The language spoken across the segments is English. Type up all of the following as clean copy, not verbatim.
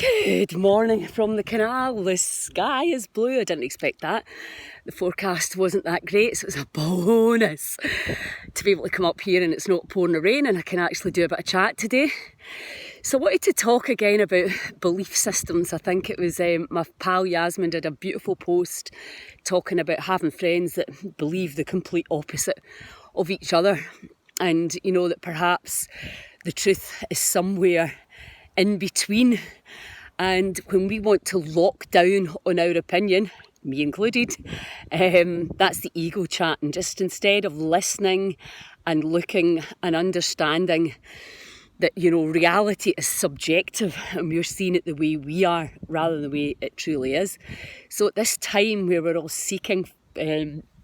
Good morning from the canal. The sky is blue. I didn't expect that. The forecast wasn't that great, so it's a bonus to be able to come up here and it's not pouring the rain and I can actually do a bit of chat today. So I wanted to talk again about belief systems. I think it was my pal Yasmin did a beautiful post talking about having friends that believe the complete opposite of each other, and you know that perhaps the truth is somewhere in between. And when we want to lock down on our opinion, me included, that's the ego chat. And just instead of listening and looking and understanding that, you know, reality is subjective and we're seeing it the way we are rather than the way it truly is. So at this time where we're all seeking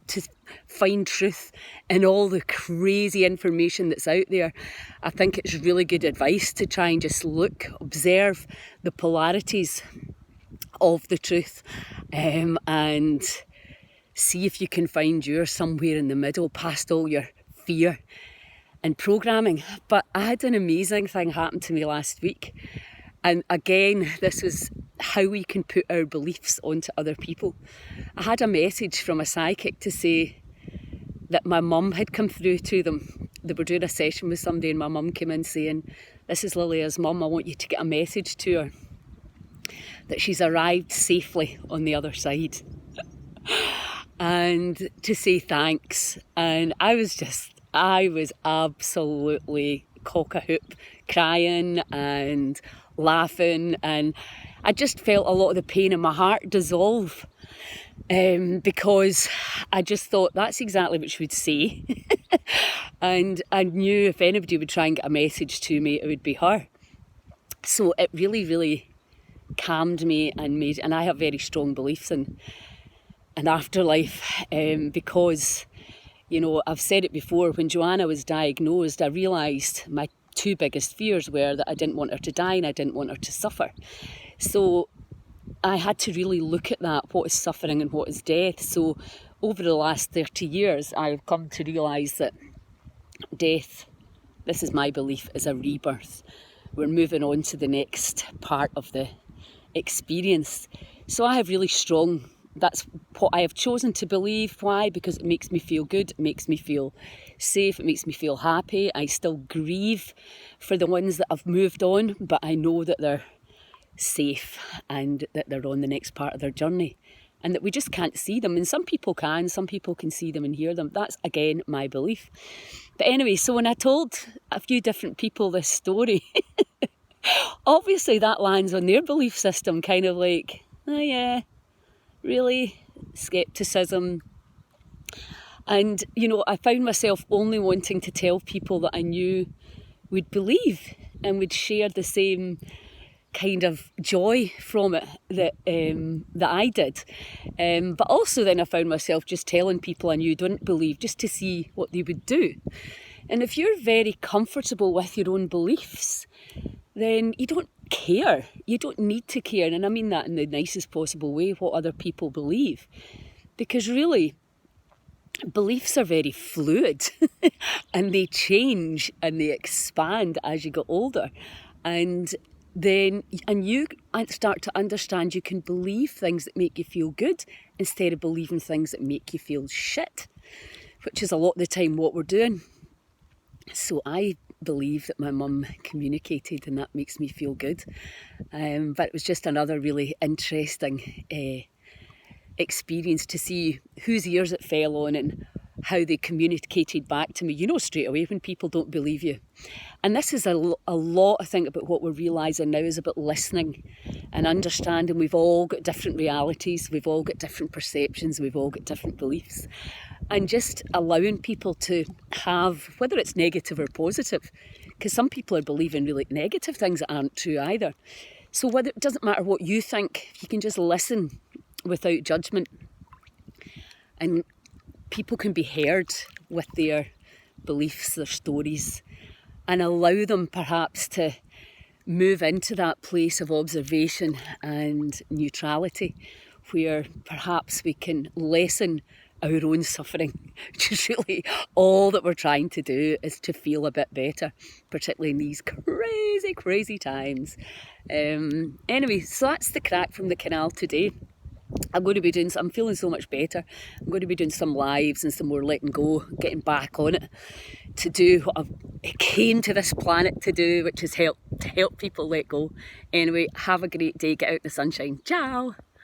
to find truth in all the crazy information that's out there, I think it's really good advice to try and just look, observe the polarities of the truth, and see if you can find yours somewhere in the middle past all your fear and programming. But I had an amazing thing happen to me last week, and again, this is how we can put our beliefs onto other people. I had a message from a psychic to say that my mum had come through to them. They were doing a session with somebody and my mum came in saying, "This is Lilia's mum, I want you to get a message to her that she's arrived safely on the other side." And to say thanks. And I was absolutely cock-a-hoop, crying and laughing, and I just felt a lot of the pain in my heart dissolve, because I just thought that's exactly what she would say. And I knew if anybody would try and get a message to me, it would be her. So it really calmed me and I have very strong beliefs in an afterlife, because, you know, I've said it before, when Joanna was diagnosed, I realised my two biggest fears were that I didn't want her to die and I didn't want her to suffer. So I had to really look at that, what is suffering and what is death. So over the last 30 years, I've come to realise that death, this is my belief, is a rebirth. We're moving on to the next part of the experience. So I have really strong, that's what I have chosen to believe. Why? Because it makes me feel good, it makes me feel safe, it makes me feel happy. I still grieve for the ones that have moved on, but I know that they're safe and that they're on the next part of their journey and that we just can't see them. And some people can see them and hear them. That's again my belief. But anyway, so when I told a few different people this story, obviously that lands on their belief system, kind of like, oh yeah, really? Scepticism. And, you know, I found myself only wanting to tell people that I knew would believe and would share the same kind of joy from it that I did. But also then I found myself just telling people I knew didn't believe just to see what they would do. And if you're very comfortable with your own beliefs, then you don't care. You don't need to care. And I mean that in the nicest possible way, what other people believe. Because really, beliefs are very fluid and they change and they expand as you get older. And you start to understand you can believe things that make you feel good instead of believing things that make you feel shit, which is a lot of the time what we're doing. So I believe that my mum communicated and that makes me feel good. But it was just another really interesting experience to see whose ears it fell on and how they communicated back to me. You know straight away when people don't believe you. And this is a lot, I think, about what we're realising now is about listening and understanding we've all got different realities, we've all got different perceptions, we've all got different beliefs. And just allowing people to have, whether it's negative or positive, because some people are believing really negative things that aren't true either. So whether it doesn't matter what you think, you can just listen without judgment. And people can be heard with their beliefs, their stories, and allow them perhaps to move into that place of observation and neutrality where perhaps we can lessen our own suffering, which is really all that we're trying to do, is to feel a bit better, particularly in these crazy times. Anyway, so that's the crack from the canal today. I'm going to be doing, I'm feeling so much better. I'm going to be doing some lives and some more letting go, getting back on it to do what I came to this planet to do, which is help people let go. Anyway, have a great day, get out in the sunshine. Ciao!